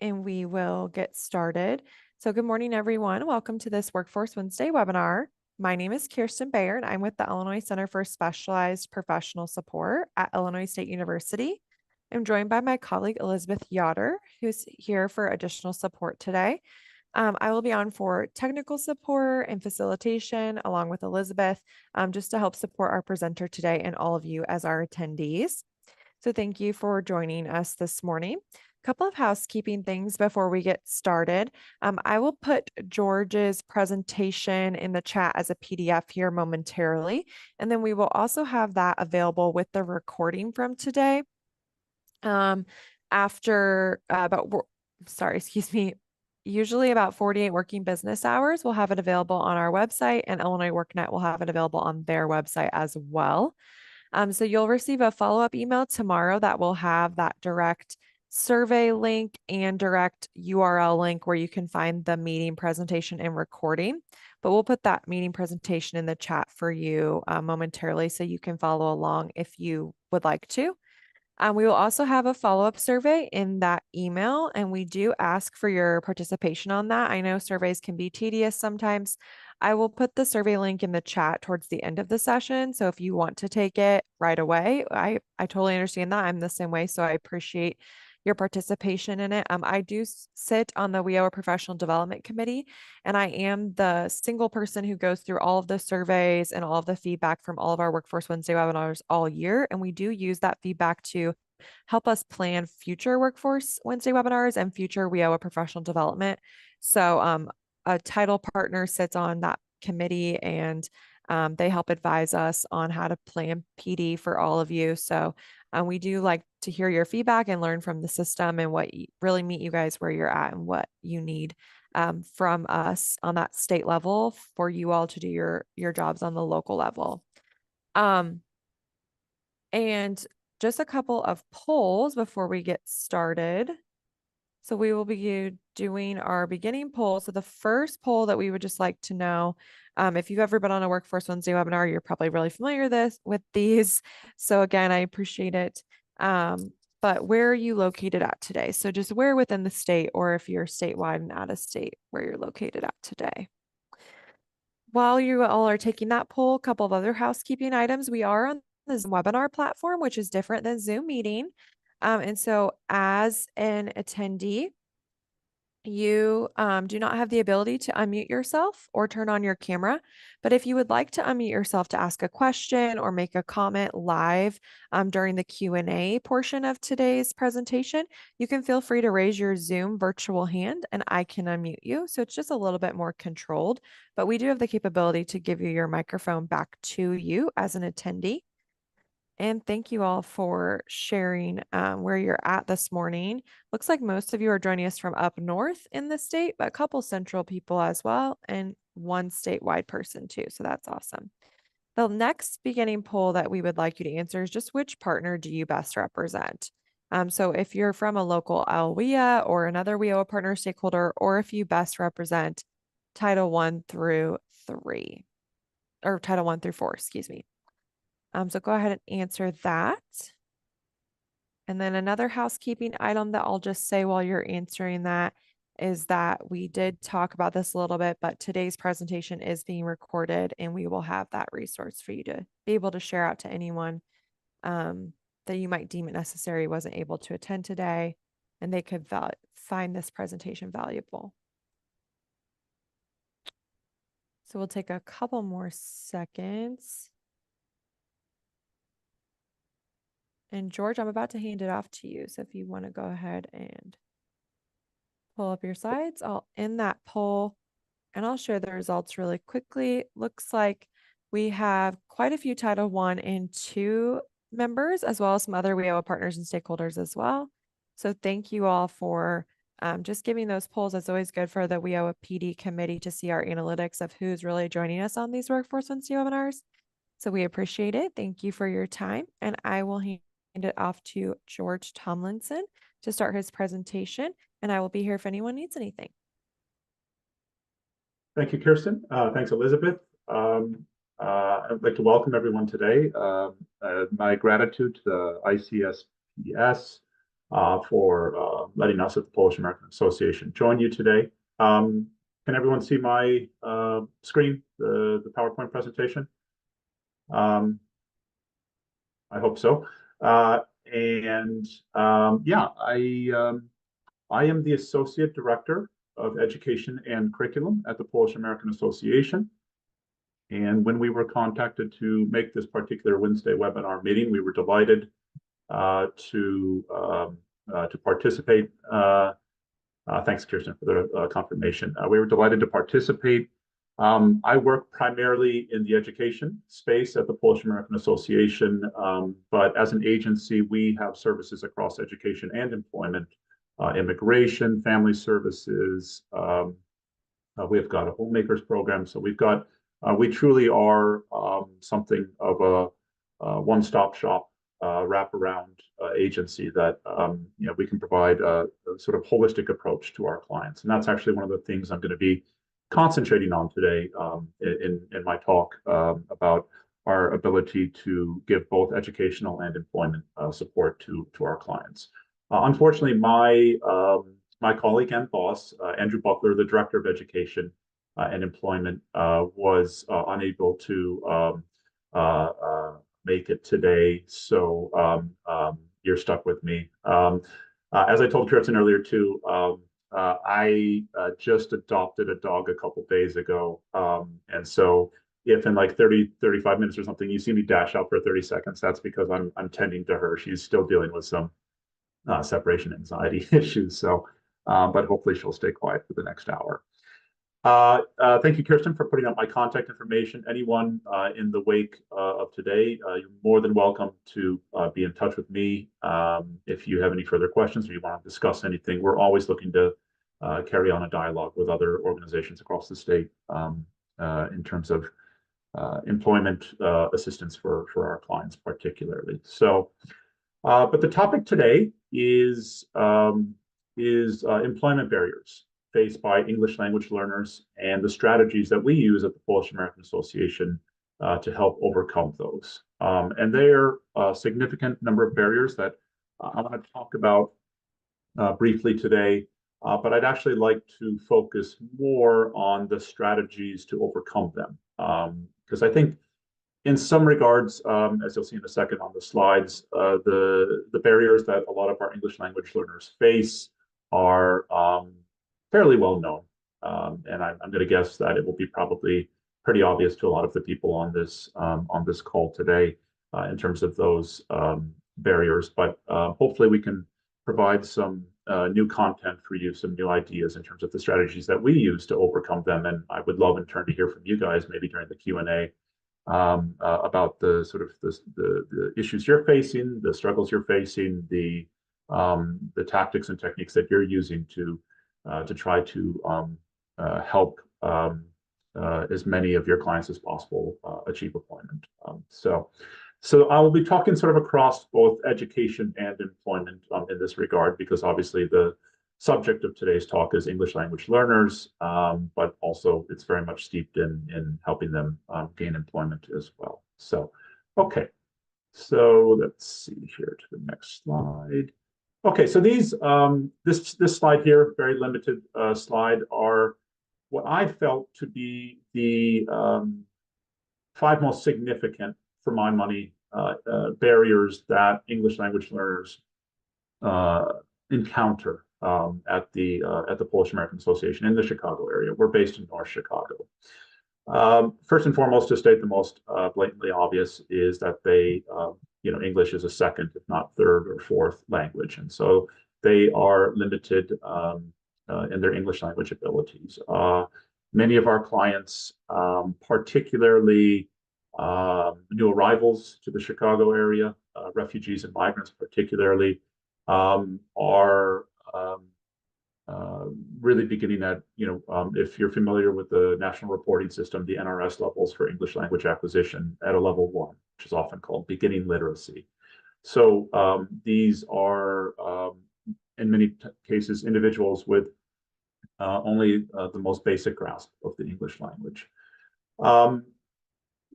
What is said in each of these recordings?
And we will get started. So good morning, everyone. Welcome to this Workforce Wednesday webinar. My name is Kirsten Bayer, and I'm with the Illinois Center for Specialized Professional Support at Illinois State University. I'm joined by my colleague, Elizabeth Yoder, who's here for additional support today. I will be on for technical support and facilitation along with Elizabeth, just to help support our presenter today and all of you as our attendees. So thank you for joining us this morning. A couple of housekeeping things before we get started. I will put George's presentation in the chat as a PDF here momentarily, and then we will also have that available with the recording from today. Usually about 48 working business hours, we'll have it available on our website, and Illinois WorkNet will have it available on their website as well. So you'll receive a follow-up email tomorrow that will have that direct survey link and direct URL link where you can find the meeting presentation and recording. But we'll put that meeting presentation in the chat for you momentarily so you can follow along if you would like to. We will also have a follow-up survey in that email, and we do ask for your participation on that. I know surveys can be tedious sometimes. I will put the survey link in the chat towards the end of the session. So if you want to take it right away, I totally understand that. I'm the same way, so I appreciate your participation in it. I do sit on the WIOA Professional Development Committee, and I am the single person who goes through all of the surveys and all of the feedback from all of our Workforce Wednesday webinars all year. And we do use that feedback to help us plan future Workforce Wednesday webinars and future WIOA professional development. So a title partner sits on that committee, and they help advise us on how to plan PD for all of you. So we do like to hear your feedback and learn from the system and what really meet you guys where you're at and what you need from us on that state level for you all to do your jobs on the local level. And just a couple of polls before we get started. So we will be doing our beginning poll. So the first poll that we would just like to know, if you've ever been on a Workforce Wednesday webinar, you're probably really familiar with these. So again, I appreciate it. But where are you located at today? So just where within the state, or if you're statewide and out of state, where you're located at today. While you all are taking that poll, a couple of other housekeeping items. We are on the Zoom webinar platform, which is different than Zoom meeting. And so as an attendee, you do not have the ability to unmute yourself or turn on your camera. But if you would like to unmute yourself to ask a question or make a comment live during the Q&A portion of today's presentation, you can feel free to raise your Zoom virtual hand and I can unmute you. So it's just a little bit more controlled, but we do have the capability to give you your microphone back to you as an attendee. And thank you all for sharing where you're at this morning. Looks like most of you are joining us from up north in the state, but a couple central people as well, and one statewide person too. So that's awesome. The next beginning poll that we would like you to answer is just which partner do you best represent? So if you're from a local LWIA or another WIOA partner stakeholder, or if you best represent Title 1 through 3, or Title 1 through 4, excuse me. So go ahead and answer that. And then another housekeeping item that I'll just say while you're answering that is that we did talk about this a little bit, but today's presentation is being recorded and we will have that resource for you to be able to share out to anyone that you might deem it necessary wasn't able to attend today, and they could find this presentation valuable. So we'll take a couple more seconds. And George, I'm about to hand it off to you. So if you want to go ahead and pull up your slides, I'll end that poll and I'll share the results really quickly. Looks like we have quite a few Title I and II members, as well as some other WIOA partners and stakeholders as well. So thank you all for just giving those polls. It's always good for the WIOA PD committee to see our analytics of who's really joining us on these Workforce Wednesday webinars. So we appreciate it. Thank you for your time. And I will hand it off to George Tomlinson to start his presentation, and I will be here if anyone needs anything. Thank you, Kirsten. Thanks, Elizabeth. I'd like to welcome everyone today. My gratitude to the ICSPS for letting us at the Polish American Association join you today. Can everyone see my screen, the PowerPoint presentation? I hope so. Yeah, I am the Associate Director of Education and Curriculum at the Polish American Association. And when we were contacted to make this particular Wednesday webinar meeting, we were delighted to participate. Thanks, Kirsten, for the confirmation. We were delighted to participate. I work primarily in the education space at the Polish American Association, but as an agency, we have services across education and employment, immigration, family services. We have got a homemakers program, so we truly are something of a one-stop shop wraparound agency that we can provide a sort of holistic approach to our clients, and that's actually one of the things I'm going to be concentrating on today in my talk about our ability to give both educational and employment support to our clients. Unfortunately, my colleague and boss, Andrew Butler, the Director of Education and Employment, was unable to make it today, so you're stuck with me. As I told Kirsten earlier too, I just adopted a dog a couple days ago, and so if in like 35 minutes or something you see me dash out for 30 seconds, that's because I'm tending to her. She's still dealing with some separation anxiety issues, so but hopefully she'll stay quiet for the next hour. Thank you, Kirsten, for putting up my contact information. Anyone in the wake of today, you're more than welcome to be in touch with me if you have any further questions or you want to discuss anything. We're always looking to carry on a dialogue with other organizations across the state in terms of employment assistance for our clients particularly. So, but the topic today is employment barriers faced by English language learners and the strategies that we use at the Polish American Association to help overcome those. And there are a significant number of barriers that I want to talk about briefly today, but I'd actually like to focus more on the strategies to overcome them. Because I think in some regards, as you'll see in a second on the slides, the barriers that a lot of our English language learners face are fairly well known, and I'm going to guess that it will be probably pretty obvious to a lot of the people on this call today in terms of those barriers. But hopefully, we can provide some new content for you, some new ideas in terms of the strategies that we use to overcome them. And I would love in turn to hear from you guys, maybe during the Q&A, about the sort of the issues you're facing, the struggles you're facing, the tactics and techniques that you're using to try to help as many of your clients as possible achieve employment. So I will be talking sort of across both education and employment in this regard, because obviously the subject of today's talk is English language learners, but also it's very much steeped in helping them gain employment as well. So, okay, so let's see here to the next slide. Okay, so these this slide here, very limited slide, are what I felt to be the 5 most significant, for my money, barriers that English language learners encounter at the Polish American Association in the Chicago area. We're based in North Chicago. First and foremost, to state the most blatantly obvious, is that they English is a second, if not third or fourth language. And so they are limited in their English language abilities. Many of our clients, particularly new arrivals to the Chicago area, refugees and migrants particularly, are really beginning at, if you're familiar with the national reporting system, the NRS levels for English language acquisition at a level 1, which is often called beginning literacy. So these are, in many cases, individuals with only the most basic grasp of the English language.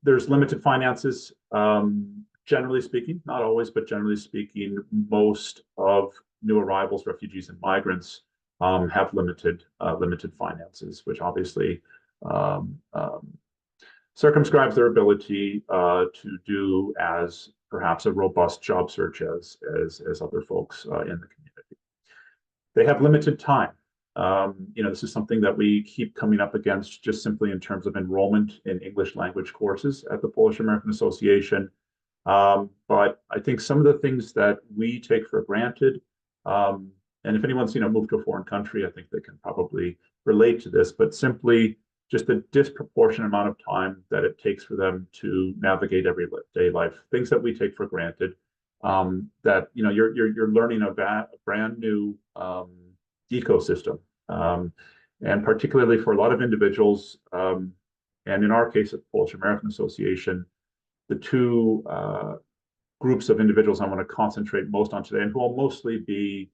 There's limited finances. Generally speaking, not always, but generally speaking, most of new arrivals, refugees, and migrants have limited finances, which obviously um, um, circumscribes their ability to do as perhaps a robust job search as other folks in the community. They have limited time. This is something that we keep coming up against just simply in terms of enrollment in English language courses at the Polish American Association. But I think some of the things that we take for granted, and if anyone's moved to a foreign country, I think they can probably relate to this, but simply just the disproportionate amount of time that it takes for them to navigate everyday life, things that we take for granted. That you're learning a brand new ecosystem, and particularly for a lot of individuals, and in our case at the Polish American Association, the two groups of individuals I want to concentrate most on today, and who will mostly be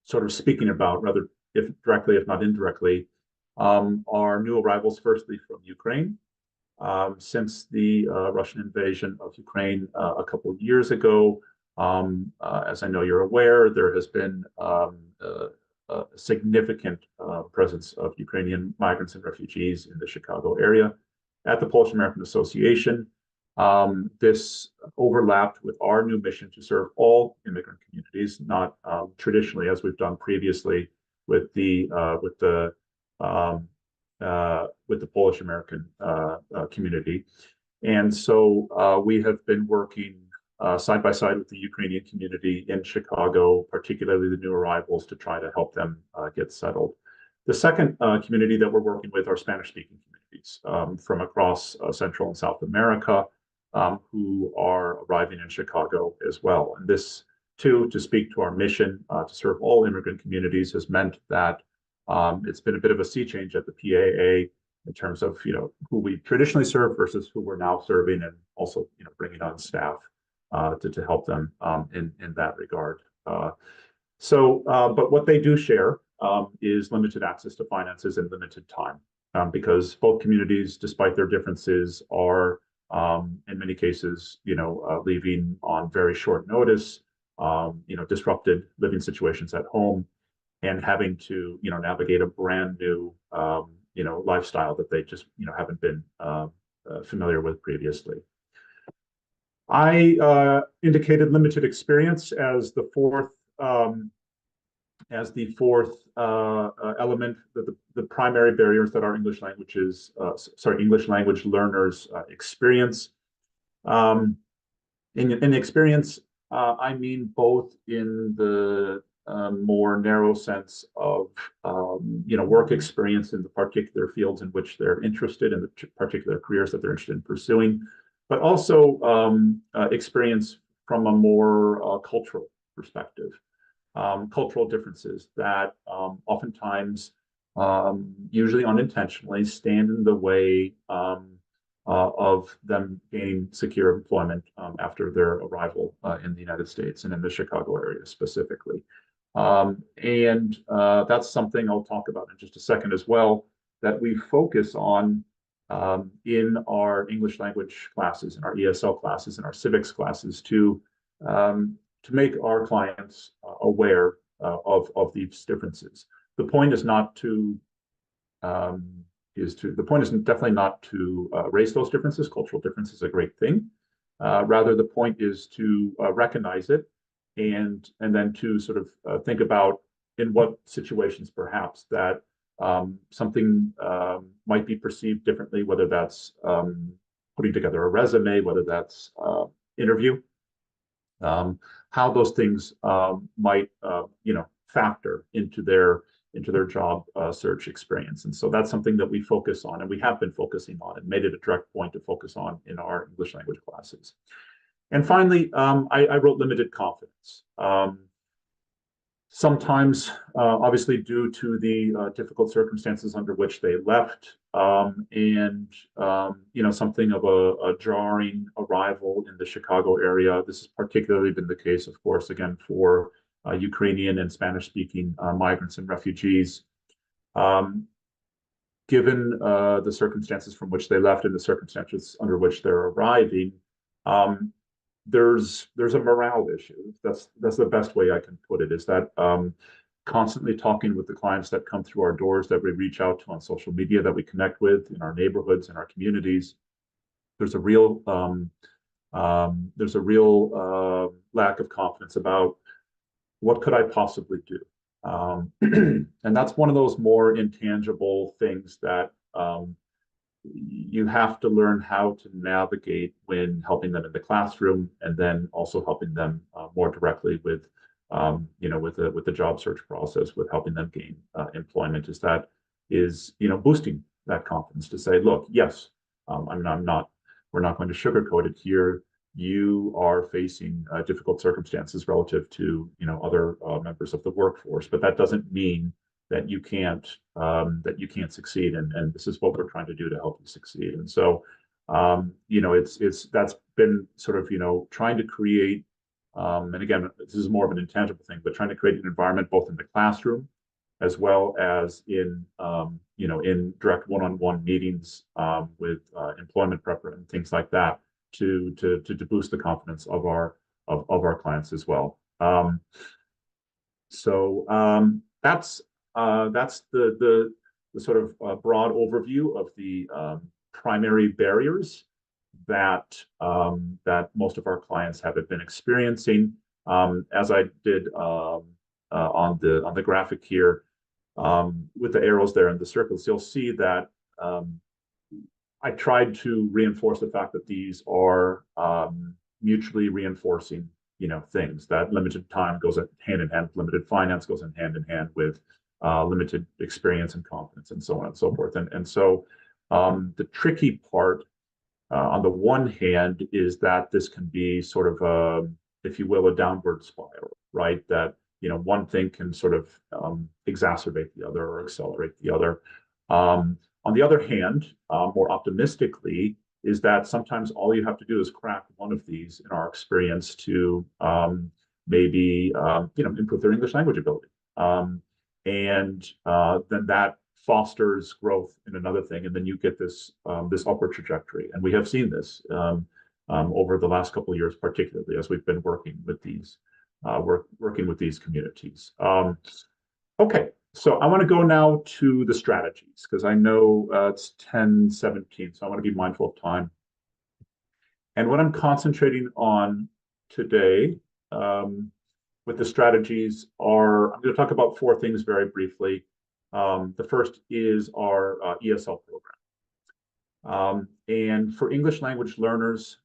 sort of speaking about, rather if directly, if not indirectly, are new arrivals, firstly from Ukraine. Since the Russian invasion of Ukraine a couple of years ago, as I know you're aware, there has been a significant presence of Ukrainian migrants and refugees in the Chicago area. At the Polish American Association, this overlapped with our new mission to serve all immigrant communities, not traditionally as we've done previously with the Polish American community. And so we have been working side by side with the Ukrainian community in Chicago, particularly the new arrivals, to try to help them get settled. The second community that we're working with are Spanish-speaking communities from across Central and South America, who are arriving in Chicago as well. And this, too, to speak to our mission to serve all immigrant communities, has meant that it's been a bit of a sea change at the PAA in terms of who we traditionally serve versus who we're now serving, and also bringing on staff to help them in that regard. But what they do share is limited access to finances and limited time, because both communities, despite their differences, are in many cases, leaving on very short notice, disrupted living situations at home, and having to, navigate a brand new, lifestyle that they just, haven't been familiar with previously. I indicated limited experience as the fourth element, that the primary barriers that our English language learners experience. In experience, I mean both in the more narrow sense of work experience in the particular fields in which they're interested in, the particular careers that they're interested in pursuing, but also experience from a more cultural perspective. Cultural differences that oftentimes, usually unintentionally, stand in the way of them gaining secure employment after their arrival in the United States and in the Chicago area specifically. And that's something I'll talk about in just a second as well, that we focus on in our English language classes, in our ESL classes, in our civics classes, to make our clients aware of these differences. The point is not to the point is definitely not to raise those differences. Cultural difference is a great thing. Rather, the point is to recognize it, and then to sort of think about in what situations perhaps that something might be perceived differently, whether that's putting together a resume, whether that's interview, how those things might factor into their job search experience. And so that's something that we focus on, and we have been focusing on, and made it a direct point to focus on in our English language classes. And finally, I wrote limited confidence. Sometimes, obviously, due to the difficult circumstances under which they left, and something of a jarring arrival in the Chicago area. This has particularly been the case, of course, again, for Ukrainian and Spanish-speaking migrants and refugees. Given the circumstances from which they left and the circumstances under which they're arriving, there's a morale issue. That's the best way I can put it. Is that constantly talking with the clients that come through our doors, that we reach out to on social media, that we connect with in our neighborhoods, in our communities. There's a real lack of confidence about what could I possibly do. And that's one of those more intangible things that you have to learn how to navigate when helping them in the classroom, and then also helping them more directly with, with the job search process, with helping them gain employment. Boosting that confidence to say, look, yes, I'm not. We're not going to sugarcoat it here. You are facing difficult circumstances relative to other members of the workforce, but that doesn't mean that you can't succeed, and this is what we're trying to do to help you succeed. And so it's that's been sort of trying to create, and again, this is more of an intangible thing, but trying to create an environment both in the classroom as well as in direct one-on-one meetings with employment prep and things like that to boost the confidence of our clients as well. That's the sort of broad overview of the primary barriers that most of our clients have been experiencing. As I did on the graphic here, with the arrows there and the circles, you'll see that I tried to reinforce the fact that these are mutually reinforcing, things. That limited time goes hand in hand, limited finance goes hand in hand with limited experience and confidence, and so on and so forth. And so the tricky part, on the one hand, is that this can be sort of if you will, a downward spiral, right? That one thing can sort of exacerbate the other or accelerate the other. On the other hand, more optimistically, is that sometimes all you have to do is crack one of these, in our experience, to maybe improve their English language ability, and then that fosters growth in another thing, and then you get this upward trajectory. And we have seen this over the last couple of years, particularly as we've been working with these communities. Okay, so I want to go now to the strategies, because I know it's 10:17, so I want to be mindful of time. And what I'm concentrating on today with the strategies I'm going to talk about four things very briefly. The first is our ESL program. And for English language learners,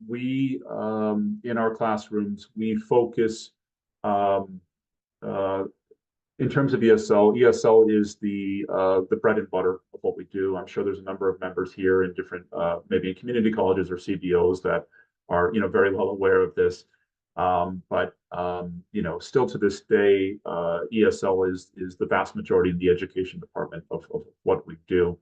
we in our classrooms, we focus in terms of ESL. ESL is the bread and butter of what we do. I'm sure there's a number of members here in different, maybe in community colleges or CBOs, that are very well aware of this. But still to this day, ESL is the vast majority in the education department of what we do.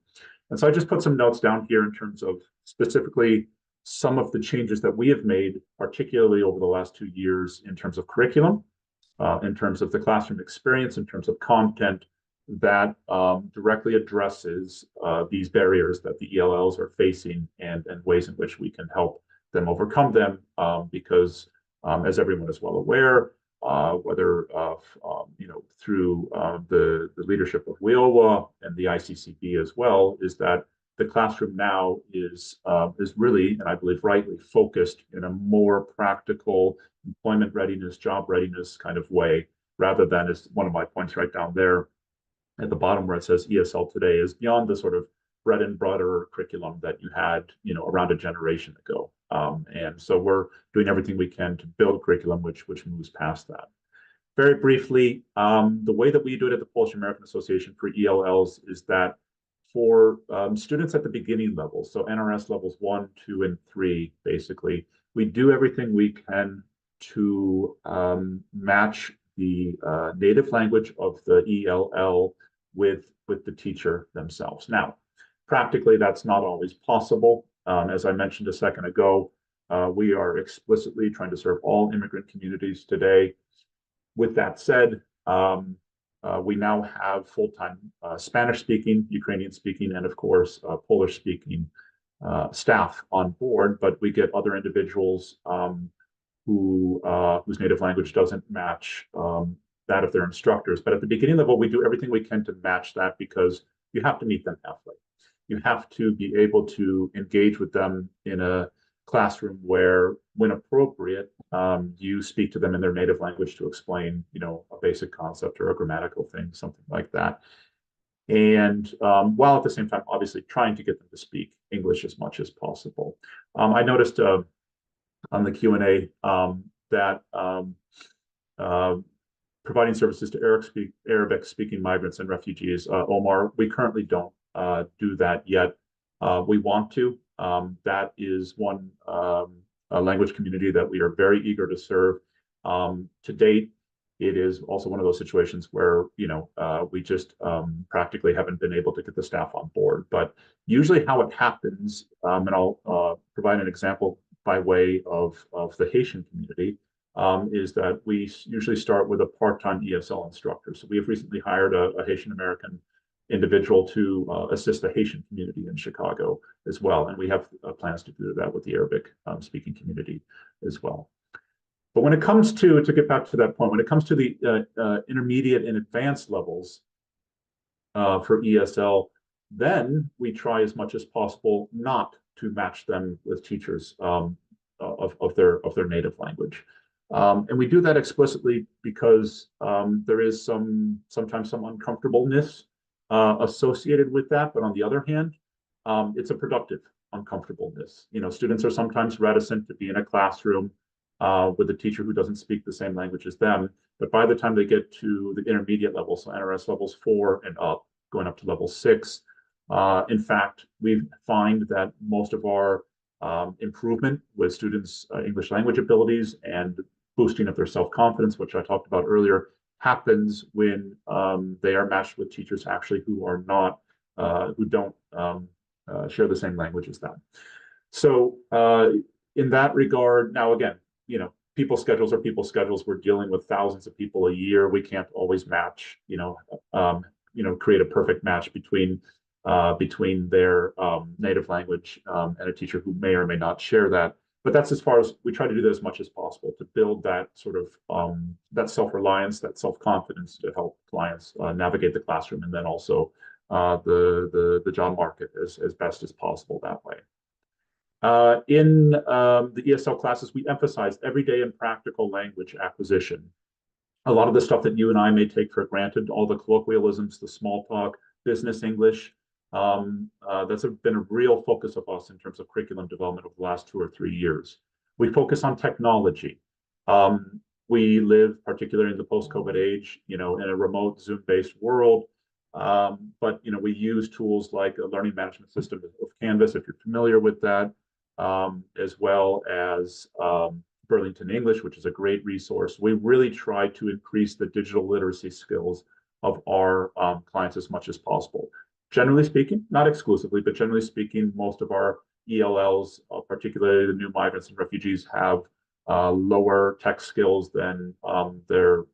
And so I just put some notes down here in terms of specifically some of the changes that we have made, particularly over the last 2 years, in terms of curriculum, in terms of the classroom experience, in terms of content that directly addresses these barriers that the ELLs are facing, and ways in which we can help them overcome them, because as everyone is well aware, whether through the leadership of WIOA and the ICCB as well, is that the classroom now is really, and I believe rightly, focused in a more practical employment readiness, job readiness kind of way, rather than, as one of my points right down there at the bottom where it says ESL today, is beyond the sort of bread and butter curriculum that you had around a generation ago. And so we're doing everything we can to build curriculum which moves past that. Very briefly, the way that we do it at the Polish American Association for ELLs is that for students at the beginning level, so NRS levels 1, 2, and 3, basically, we do everything we can to match the native language of the ELL with the teacher themselves. Now, practically, that's not always possible. As I mentioned a second ago, we are explicitly trying to serve all immigrant communities today. With that said, we now have full-time Spanish-speaking, Ukrainian-speaking, and of course, Polish-speaking staff on board, but we get other individuals whose native language doesn't match that of their instructors. But at the beginning level, we do everything we can to match that because you have to meet them halfway. You have to be able to engage with them in a classroom where, when appropriate, you speak to them in their native language to explain, a basic concept or a grammatical thing, something like that. And while at the same time, obviously, trying to get them to speak English as much as possible. I noticed on the Q&A that uh, providing services to Arabic-speaking migrants and refugees. Omar, we currently don't do that yet. We want to. That is one language community that we are very eager to serve. To date, it is also one of those situations where we just practically haven't been able to get the staff on board. But usually, how it happens, and I'll provide an example by way of the Haitian community, is that we usually start with a part-time ESL instructor. So we have recently hired a Haitian American individual to assist the Haitian community in Chicago as well. And we have plans to do that with the Arabic speaking community as well. But when it comes to get back to that point, when it comes to the intermediate and advanced levels for ESL, then we try as much as possible not to match them with teachers of their native language. And we do that explicitly because there is sometimes some uncomfortableness associated with that. But on the other hand, it's a productive uncomfortableness. Students are sometimes reticent to be in a classroom with a teacher who doesn't speak the same language as them. But by the time they get to the intermediate level, so NRS levels 4 and up, going up to level 6, in fact, we find that most of our improvement with students' English language abilities and boosting of their self-confidence, which I talked about earlier, happens when they are matched with teachers actually who are not, who don't share the same language as them. So in that regard, now again, people's schedules are people's schedules. We're dealing with thousands of people a year. We can't always match, create a perfect match between their native language and a teacher who may or may not share that. But that's as far as we try to do that as much as possible to build that sort of that self-reliance, that self-confidence to help clients navigate the classroom and then also the job market as best as possible that way. In the ESL classes, we emphasize everyday and practical language acquisition. A lot of the stuff that you and I may take for granted, all the colloquialisms, the small talk, business English, that's been a real focus of us in terms of curriculum development over the last 2 or 3 years. We focus on technology. We live, particularly in the post-COVID age, in a remote Zoom-based world. But we use tools like a learning management system of Canvas, if you're familiar with that, as well as Burlington English, which is a great resource. We really try to increase the digital literacy skills of our clients as much as possible. Generally speaking, not exclusively, but generally speaking, most of our ELLs, particularly the new migrants and refugees, have lower tech skills than their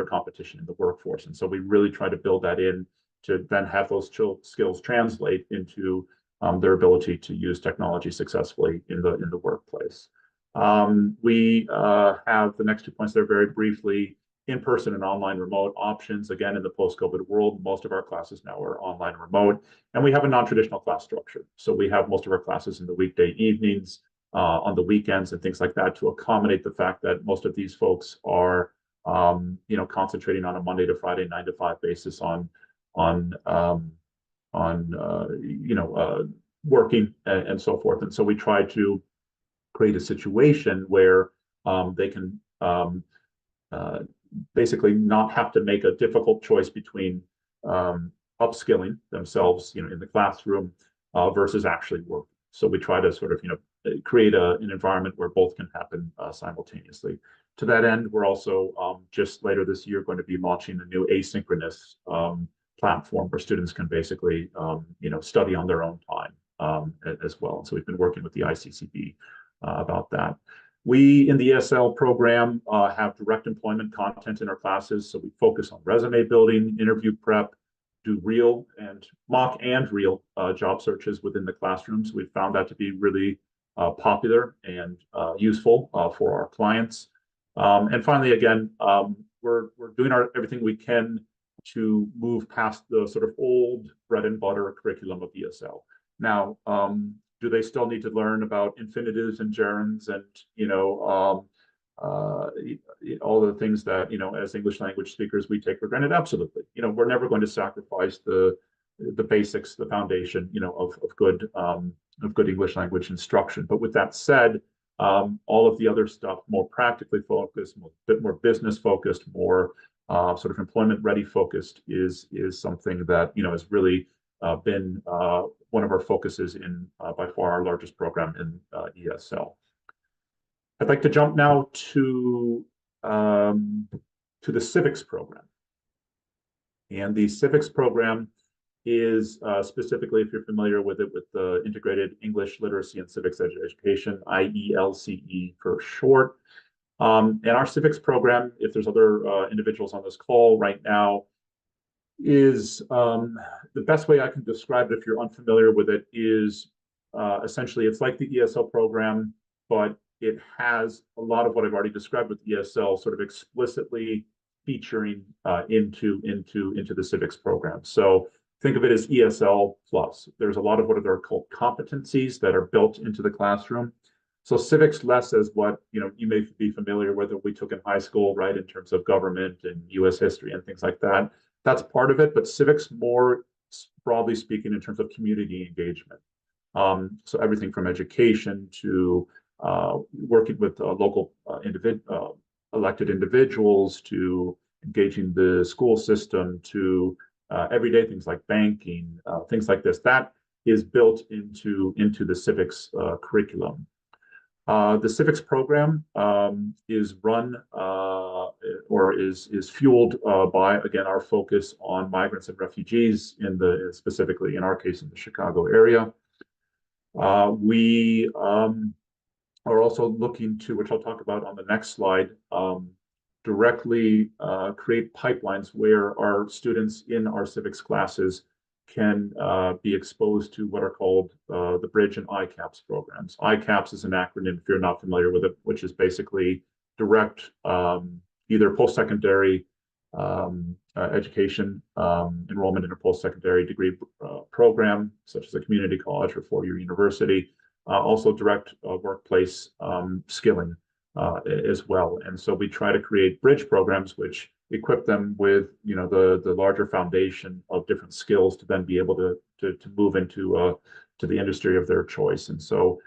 competition in the workforce. And so we really try to build that in to then have those skills translate into their ability to use technology successfully in the workplace. We have the next 2 points there very briefly: in-person and online remote options. Again, in the post-COVID world, most of our classes now are online and remote, and we have a non-traditional class structure. So we have most of our classes in the weekday evenings, on the weekends, and things like that to accommodate the fact that most of these folks are, concentrating on a Monday to Friday, 9 to 5 basis on working and so forth. And so we try to create a situation where they can basically not have to make a difficult choice between upskilling themselves, in the classroom versus actually work. So we try to sort of, create an environment where both can happen simultaneously. To that end, we're also just later this year going to be launching a new asynchronous platform where students can basically, study on their own time as well. And so we've been working with the ICCB about that. We, in the ESL program, have direct employment content in our classes. So we focus on resume building, interview prep, do real and mock and real job searches within the classrooms. We found that to be really popular and useful for our clients. And finally, again, we're doing everything we can to move past the sort of old bread and butter curriculum of ESL. Now, do they still need to learn about infinitives and gerunds and, all the things that, as English language speakers, we take for granted? Absolutely. We're never going to sacrifice the basics, the foundation, of good English language instruction. But with that said, all of the other stuff, more practically focused, a bit more business focused, more sort of employment ready focused, is something that has really been one of our focuses in by far our largest program in ESL. I'd like to jump now to the civics program. And the civics program is specifically, if you're familiar with it, with the Integrated English Literacy and Civics Education, IELCE for short. And our civics program, if there's other individuals on this call right now, is the best way I can describe it, if you're unfamiliar with it, is essentially it's like the ESL program, but it has a lot of what I've already described with ESL sort of explicitly featuring into the civics program. So think of it as ESL plus. There's a lot of what are called competencies that are built into the classroom. So civics less as what you may be familiar with, what we took in high school, right, in terms of government and U.S. history and things like that. That's part of it, but civics more broadly speaking in terms of community engagement. So everything from education to working with local elected individuals, to engaging the school system, to everyday things like banking, things like this. That is built into the civics curriculum. The civics program is run or is fueled by, again, our focus on migrants and refugees specifically in our case in the Chicago area. We are also looking to, which I'll talk about on the next slide, directly create pipelines where our students in our civics classes can be exposed to what are called the Bridge and ICAPS programs. ICAPS is an acronym, if you're not familiar with it, which is basically direct either post-secondary education, enrollment in a post-secondary degree program, such as a community college or four-year university, also direct workplace skilling as well. And so we try to create bridge programs which equip them with the larger foundation of different skills to then be able to move into to the industry of their choice. And so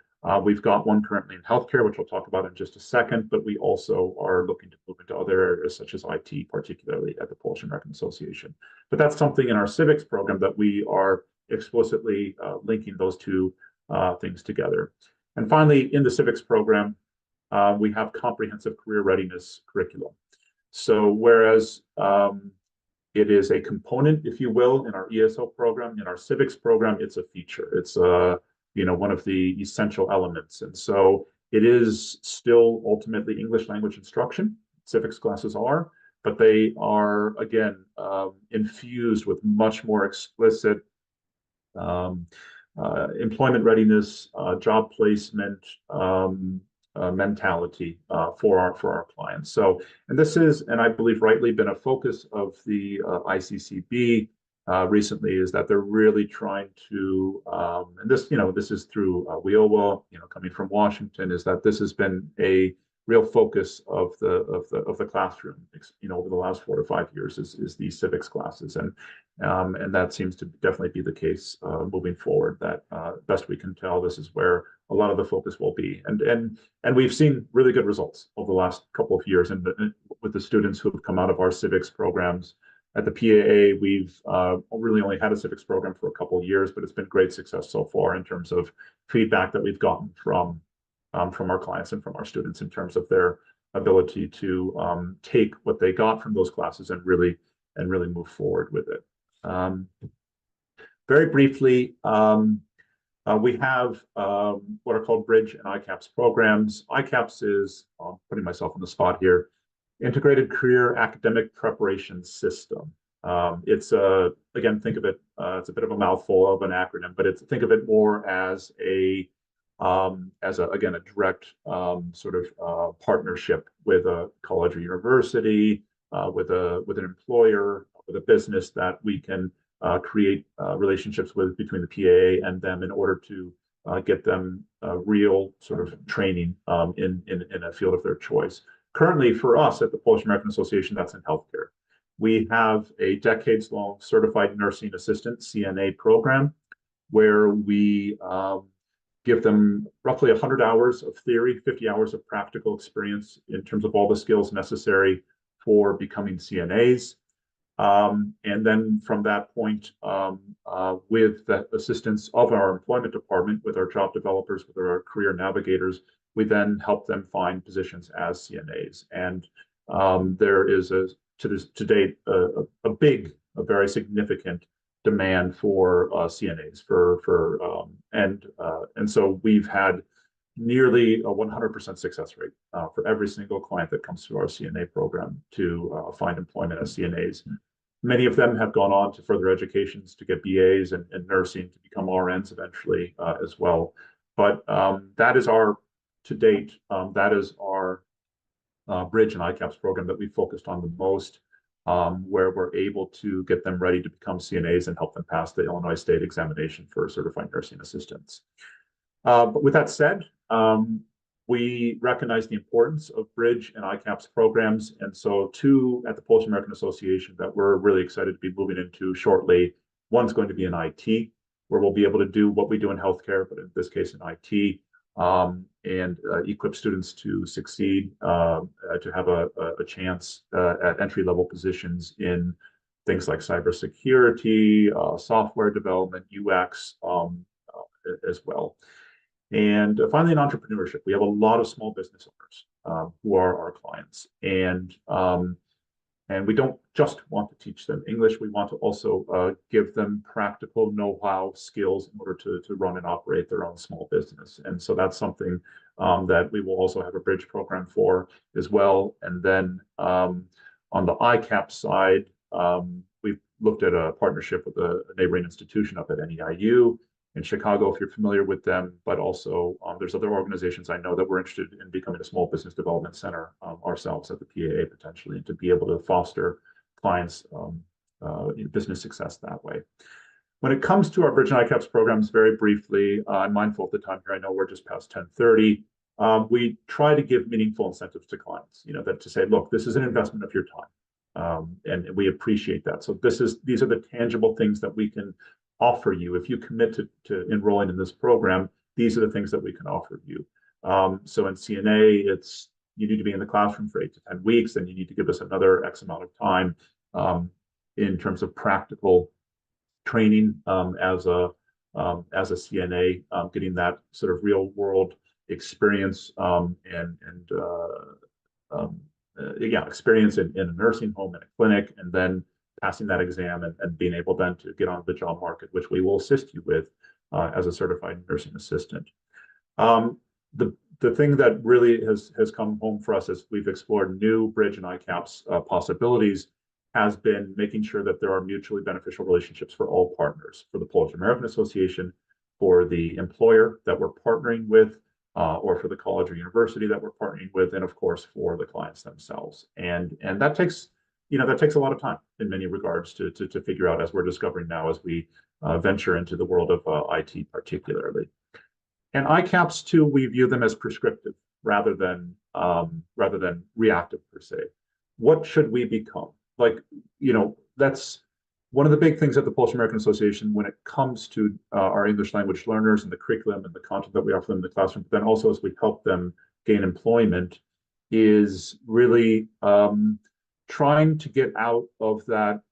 we've got one currently in healthcare, which I'll talk about in just a second, but we also are looking to move into other areas such as IT, particularly at the Polish American Association. But that's something in our civics program that we are explicitly linking those two things together. And finally, in the civics program, we have comprehensive career readiness curriculum. So whereas it is a component, if you will, in our ESL program, in our civics program, it's a feature. It's one of the essential elements. And so it is still ultimately English language instruction. Civics classes are, but they are, again, infused with much more explicit employment readiness, job placement, mentality for our clients. So, and this is, and I believe rightly, been a focus of the ICCB recently, is that they're really trying to, and this is through WIOWA, coming from Washington, is that this has been a real focus of the classroom, over the last 4 to 5 years, is these civics classes, and that seems to definitely be the case moving forward. That best we can tell, this is where a lot of the focus will be, and we've seen really good results over the last couple of years, and with the students who have come out of our civics programs. At the PAA, we've really only had a civics program for a couple of years, but it's been great success so far in terms of feedback that we've gotten from our clients and from our students in terms of their ability to take what they got from those classes and really move forward with it. Very briefly, we have what are called Bridge and ICAPS programs. ICAPS is, I'm putting myself on the spot here, Integrated Career Academic Preparation System. It's again, think of it, it's a bit of a mouthful of an acronym, but think of it more as a again a direct sort of partnership with a college or university, with an employer, with a business that we can create relationships with between the PAA and them in order to get them real sort of training in a field of their choice. Currently, for us at the Polish American Association, that's in healthcare. We have a decades-long certified nursing assistant (CNA) program where we give them roughly 100 hours of theory, 50 hours of practical experience in terms of all the skills necessary for becoming CNAs. And then from that point, with the assistance of our employment department, with our job developers, with our career navigators, we then help them find positions as CNAs. And there is to date a very significant demand for CNAs and so we've had nearly a 100% success rate for every single client that comes through our CNA program to find employment as CNAs. Many of them have gone on to further educations to get BAs and nursing to become RNs eventually as well. But that is our, to date, that is our Bridge and ICAPS program that we focused on the most, where we're able to get them ready to become CNAs and help them pass the Illinois State examination for certified nursing assistants. But with that said, we recognize the importance of Bridge and ICAPS programs. And so two at the Polish American Association that we're really excited to be moving into shortly. One's going to be in IT, where we'll be able to do what we do in healthcare, but in this case in IT, and equip students to succeed, to have a chance at entry-level positions in things like cybersecurity, software development, UX, as well. And finally, in entrepreneurship, we have a lot of small business owners who are our clients, and we don't just want to teach them English. We want to also give them practical know-how skills in order to run and operate their own small business. And so that's something that we will also have a bridge program for as well. And then on the ICAP side, we've looked at a partnership with a neighboring institution up at NEIU in Chicago, if you're familiar with them, but also there's other organizations I know that we're interested in becoming a small business development center ourselves at the PAA potentially, and to be able to foster clients' business success that way. When it comes to our Bridge and ICAPS programs, very briefly, I'm mindful of the time here. I know we're just past 10:30. We try to give meaningful incentives to clients, that to say, look, this is an investment of your time, and we appreciate that. So these are the tangible things that we can offer you. If you commit to enrolling in this program, these are the things that we can offer you. So in CNA, it's you need to be in the classroom for 8 to 10 weeks, then you need to give us another X amount of time in terms of practical training as a CNA, getting that sort of real world experience experience in a nursing home and a clinic, and then passing that exam and being able then to get on the job market, which we will assist you with as a certified nursing assistant. The thing that really has come home for us as we've explored new Bridge and ICAPS possibilities has been making sure that there are mutually beneficial relationships for all partners, for the Polish American Association, for the employer that we're partnering with, or for the college or university that we're partnering with, and of course for the clients themselves. And that takes a lot of time in many regards to figure out, as we're discovering now as we venture into the world of IT particularly. And ICAPS too, we view them as prescriptive rather than reactive per se. What should we become? That's one of the big things at the Polish American Association when it comes to our English language learners and the curriculum and the content that we offer them in the classroom, but then also as we help them gain employment, is really trying to get out of that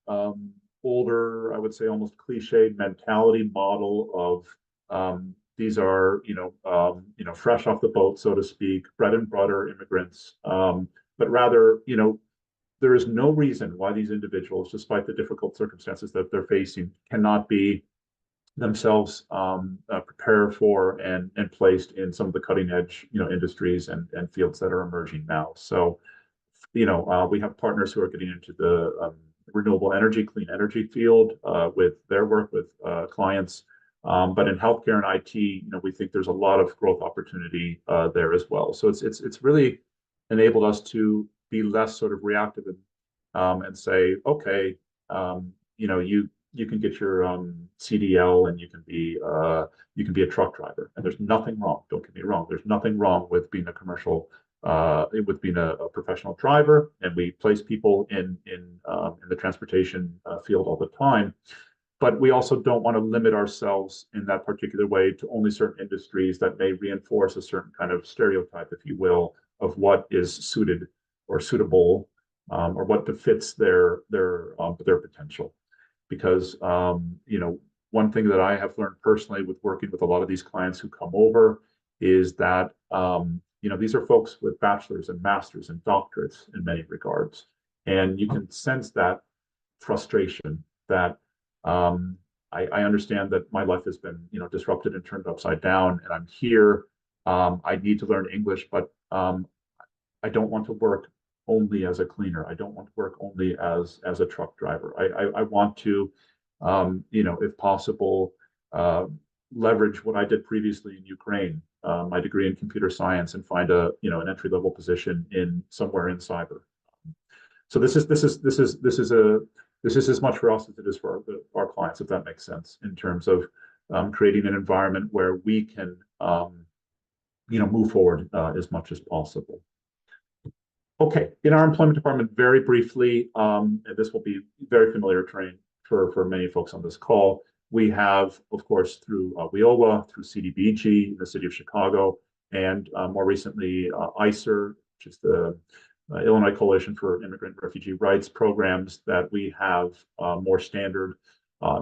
older, I would say almost cliched mentality model of these are, fresh off the boat, so to speak, bread and butter immigrants, but rather, there is no reason why these individuals, despite the difficult circumstances that they're facing, cannot be themselves prepared for and placed in some of the cutting edge, industries and fields that are emerging now. So, we have partners who are getting into the renewable energy, clean energy field with their work with clients. But in healthcare and IT, we think there's a lot of growth opportunity there as well. So it's really enabled us to be less sort of reactive and say, okay, you can get your CDL and you can be a truck driver, and there's nothing wrong. Don't get me wrong. There's nothing wrong with being a with being a professional driver, and we place people in the transportation field all the time. But we also don't want to limit ourselves in that particular way to only certain industries that may reinforce a certain kind of stereotype, if you will, of what is suited or suitable, or what befits their potential. Because one thing that I have learned personally with working with a lot of these clients who come over is that these are folks with bachelor's and master's and doctorates in many regards, and you can sense that frustration that I understand that my life has been disrupted and turned upside down, and I'm here. I need to learn English, but I don't want to work only as a cleaner. I don't want to work only as a truck driver. I want to, if possible, leverage what I did previously in Ukraine, my degree in computer science, and find an entry level position in somewhere in cyber. So this is as much for us as it is for our clients, if that makes sense, in terms of creating an environment where we can move forward as much as possible. Okay, in our employment department, very briefly, and this will be very familiar terrain for many folks on this call. We have, of course, through WIOLA, through CDBG in the city of Chicago, and more recently, ICER, which is the Illinois Coalition for Immigrant and Refugee Rights programs, that we have more standard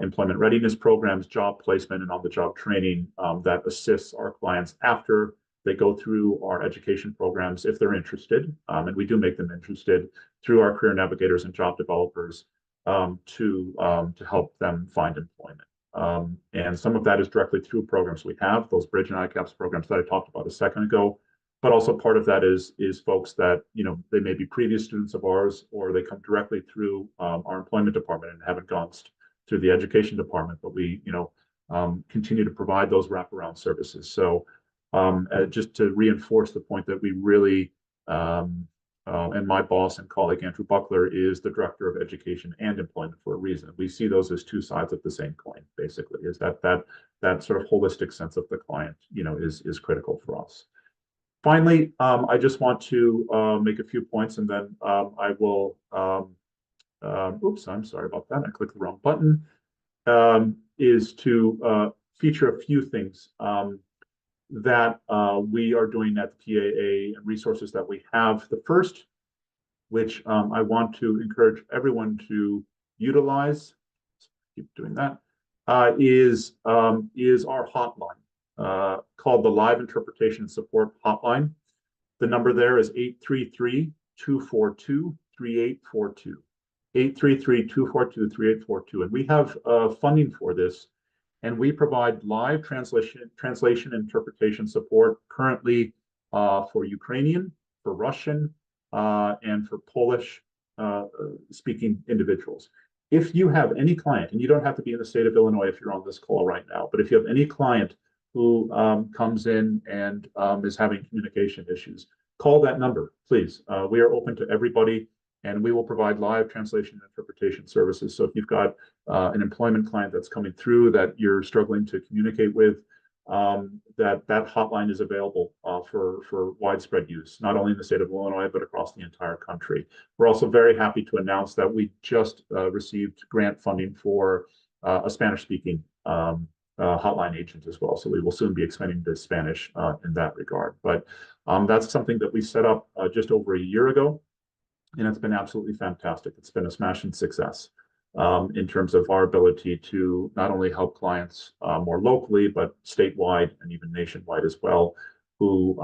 employment readiness programs, job placement, and on-the-job training that assists our clients after they go through our education programs if they're interested, and we do make them interested through our career navigators and job developers to help them find employment. And some of that is directly through programs we have, those Bridge and ICAPS programs that I talked about a second ago. But also part of that is folks that, they may be previous students of ours, or they come directly through our employment department and haven't gone through the education department, but we, continue to provide those wraparound services. So just to reinforce the point that we really, and my boss and colleague Andrew Buckler is the director of education and employment for a reason. We see those as two sides of the same coin, basically, is that sort of holistic sense of the client, is critical for us. Finally, I just want to make a few points, and then I will, oops, I'm sorry about that. I clicked the wrong button, is to feature a few things that we are doing at the PAA and resources that we have. The first, which I want to encourage everyone to utilize, keep doing that, is our hotline. Called the Live Interpretation Support Hotline. The number there is 833-242-3842. 833-242-3842. And we have funding for this. And we provide live translation interpretation support currently for Ukrainian, for Russian, and for Polish speaking individuals. If you have any client, and you don't have to be in the state of Illinois if you're on this call right now, but if you have any client who comes in and is having communication issues, call that number, please. We are open to everybody, and we will provide live translation and interpretation services. So if you've got an employment client that's coming through that you're struggling to communicate with, that hotline is available for widespread use, not only in the state of Illinois, but across the entire country. We're also very happy to announce that we just received grant funding for a Spanish-speaking hotline agent as well. So we will soon be expanding to Spanish in that regard. But that's something that we set up just over a year ago, and it's been absolutely fantastic. It's been a smashing success in terms of our ability to not only help clients more locally, but statewide and even nationwide as well, who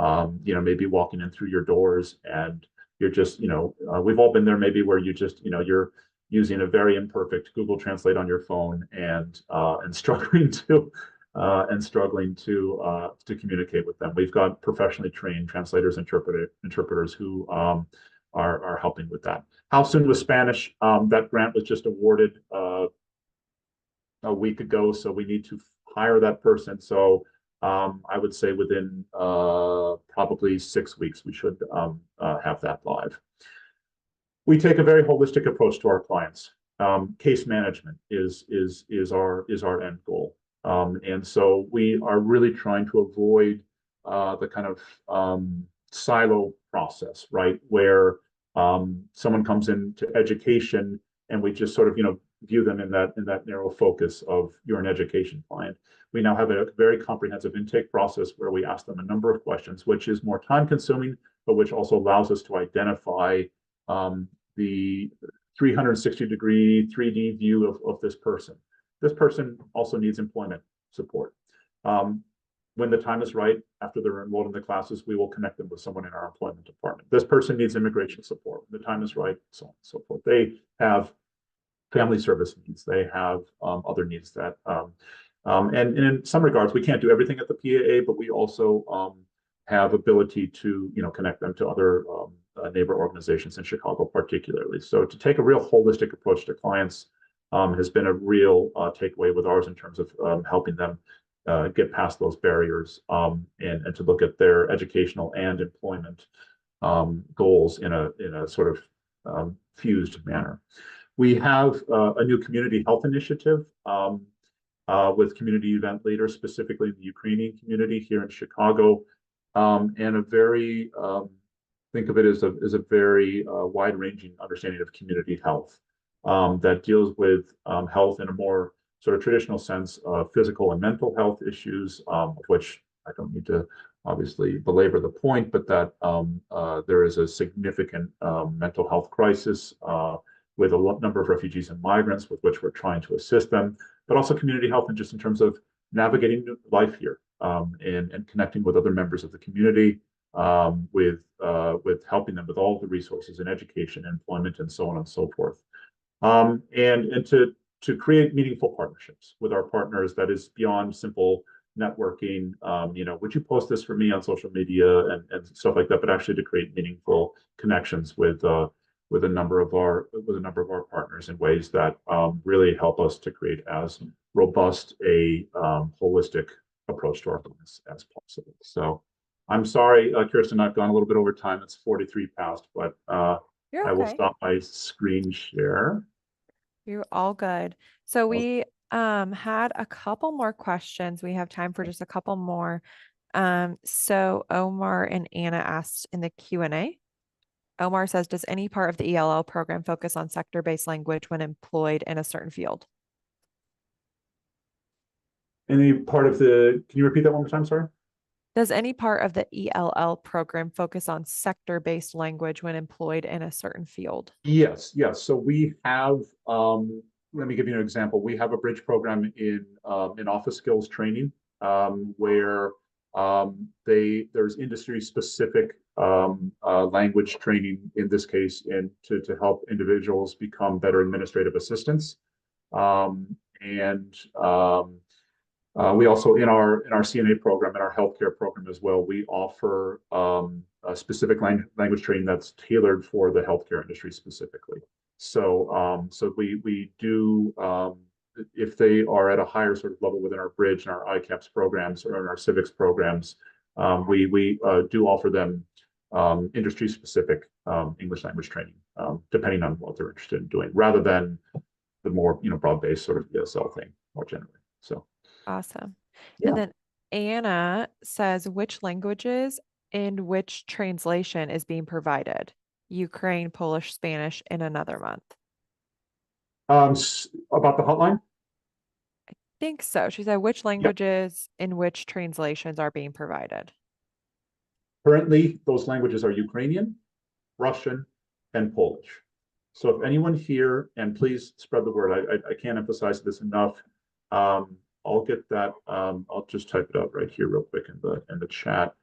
may be walking in through your doors, and you're just, we've all been there maybe, where you just, you're using a very imperfect Google Translate on your phone and struggling to communicate with them. We've got professionally trained translators, interpreters who are helping with that. How soon with Spanish? That grant was just awarded a week ago, so we need to hire that person. So I would say within probably 6 weeks, we should have that live. We take a very holistic approach to our clients. Case management is our end goal, and so we are really trying to avoid the kind of silo process, right, where someone comes into education and we just sort of view them in that narrow focus of you're an education client. We now have a very comprehensive intake process where we ask them a number of questions, which is more time consuming, but which also allows us to identify the 360-degree 3D view of this person. This person also needs employment support. When the time is right, after they're enrolled in the classes, we will connect them with someone in our employment department. This person needs immigration support. When the time is right, so on and so forth. They have family service needs. They have other needs that, and in some regards, we can't do everything at the PAA, but we also have ability to, connect them to other neighbor organizations in Chicago, particularly. So to take a real holistic approach to clients has been a real takeaway with ours in terms of helping them get past those barriers and to look at their educational and employment goals in a sort of fused manner. We have a new community health initiative with community event leaders, specifically in the Ukrainian community here in Chicago, and a very think of it as a very wide-ranging understanding of community health that deals with health in a more sort of traditional sense of physical and mental health issues, of which I don't need to obviously belabor the point, but that there is a significant mental health crisis with a number of refugees and migrants with which we're trying to assist them, but also community health and just in terms of navigating life here and connecting with other members of the community, with helping them with all the resources in education, employment, and so on and so forth. And to create meaningful partnerships with our partners that is beyond simple networking. Would you post this for me on social media and stuff like that, but actually to create meaningful connections with a number of our partners in ways that really help us to create as robust a holistic approach to our business as possible. So I'm sorry, Kirsten, I've gone a little bit over time. It's 43 past, but You're I will okay. stop my screen share. You're all good. So I'll- we had a couple more questions. We have time for just a couple more. So Omar and Anna asked in the Q&A. Omar says, does any part of the ELL program focus on sector-based language when employed in a certain field? Any part of can you repeat that one more time? Sorry. Does any part of the ELL program focus on sector-based language when employed in a certain field? Yes, yes. So we have, let me give you an example. We have a bridge program in office skills training where there's industry specific language training in this case and to help individuals become better administrative assistants. And we also in our CNA program, in our healthcare program as well, we offer a specific language training that's tailored for the healthcare industry specifically. So we do if they are at a higher sort of level within our bridge and our ICAPS programs or in our civics programs, we do offer them industry specific English language training, depending on what they're interested in doing, rather than the more broad based sort of ESL thing more generally. So. Awesome. And Yeah. then Anna says, which languages and which translation is being provided? Ukraine, Polish, Spanish in another month. About the hotline? Think so. She said, which Yeah. languages and which translations are being provided? Currently, those languages are Ukrainian, Russian, and Polish. So if anyone here, and please spread the word, I can't emphasize this enough. I'll get that. I'll just type it out right here real quick in the chat.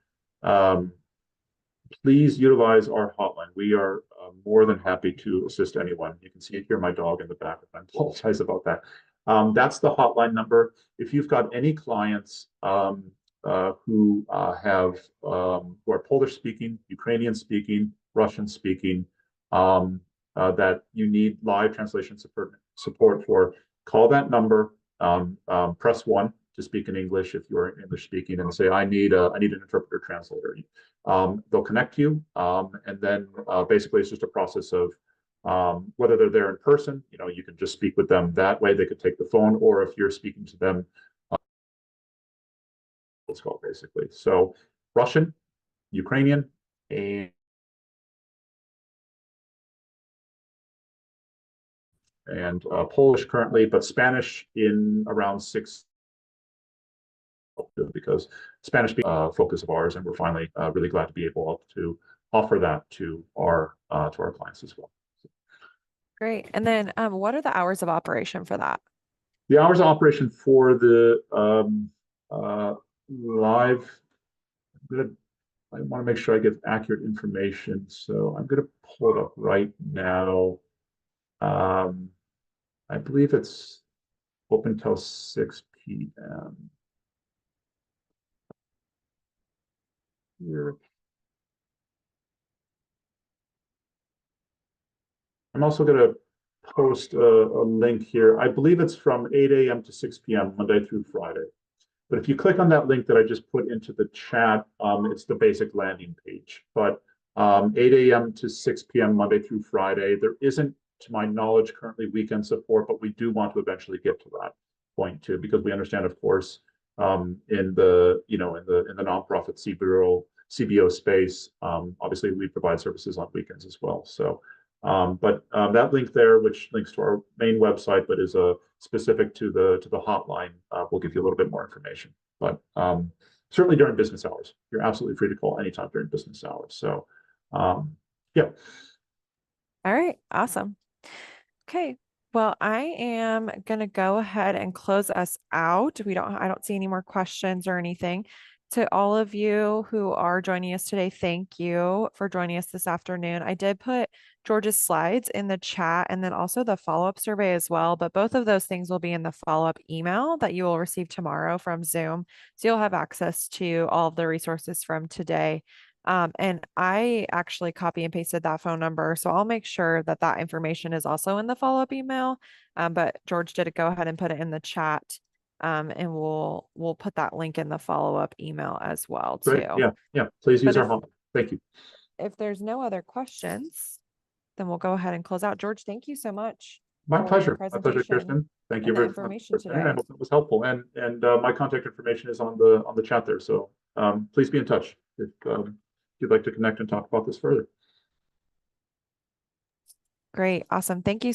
Please utilize our hotline. We are more than happy to assist anyone. You can see here my dog in the back. I apologize about that. That's the hotline number. If you've got any clients who are Polish speaking, Ukrainian speaking, Russian speaking, that you need live translation support for, call that number, press 1 to speak in English if you're English speaking, and say, I need an interpreter translator. They'll connect you, and then basically it's just a process of whether they're there in person, you can just speak with them that way. They could take the phone, or if you're speaking to them, it's called basically. So Russian, Ukrainian, and Polish currently, but Spanish in around 6, because Spanish being a focus of ours, and we're finally really glad to be able to offer that to our clients as well. Great. And then what are the hours of operation for that? The hours of operation for the live, I want to make sure I get accurate information, so I'm going to pull it up right now. I believe it's open till 6 p.m. Here. I'm also going to post a link here. I believe it's from 8 a.m. to 6 p.m. Monday through Friday. But if you click on that link that I just put into the chat, it's the basic landing page. But 8 a.m. to 6 p.m. Monday through Friday. There isn't, to my knowledge, currently weekend support, but we do want to eventually get to that point too, because we understand, of course, in the nonprofit CBO space, obviously we provide services on weekends as well. So, but that link there, which links to our main website, but is specific to the hotline, will give you a little bit more information. But certainly during business hours, you're absolutely free to call anytime during business hours. So, yeah. All right. Awesome. Okay. Well, I am going to go ahead and close us out. I don't see any more questions or anything. To all of you who are joining us today, thank you for joining us this afternoon. I did put George's slides in the chat and then also the follow-up survey as well, but both of those things will be in the follow-up email that you will receive tomorrow from Zoom. So you'll have access to all of the resources from today. And I actually copy and pasted that phone number. So I'll make sure that that information is also in the follow-up email. But George did go ahead and put it in the chat. And we'll put that link in the follow-up email as well Great. too. Yeah. Please use But our hotline. Thank you. if there's no other questions, then we'll go ahead and close out. George, thank you so much My for your pleasure. My pleasure, presentation Kirsten. Thank you and the very much. information And I today. hope it was helpful. And my contact information is on the chat there. So please be in touch if you'd like to connect and talk about this further. Great. Awesome. Thank you